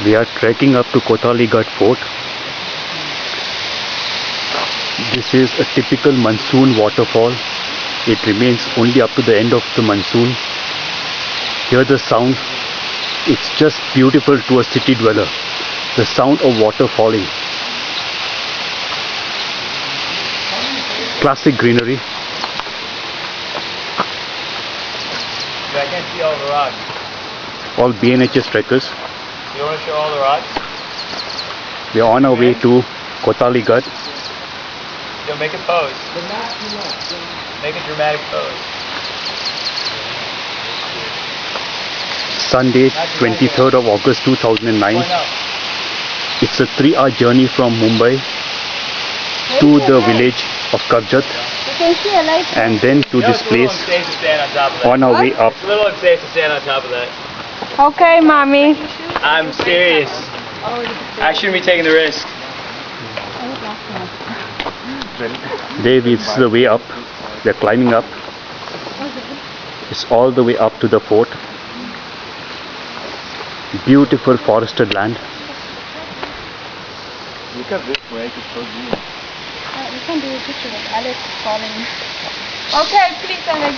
We are trekking up to Kothaligad Fort. This is a typical monsoon waterfall. It remains only up to the end of the monsoon. Hear the sound. It's just beautiful to a city dweller. The sound of water falling. Classic greenery. I can't see all the rocks. All BNHS trekkers. You want to show all the rocks? We are on our way to Kothaligad. Yo, make a pose. Make a dramatic pose. Sunday, 23rd of August 2009. It's a 3-hour journey from Mumbai to the village of Karjat and then to this place on our way up. It's a little unsafe to stand on top of that. Okay, mommy. I'm serious. I shouldn't be taking the risk. Dave, it's the way up. We're climbing up. It's all the way up to the fort. Beautiful forested land. Look at this break, it's so green. We can do a picture of Alex falling. Okay, please, Alex.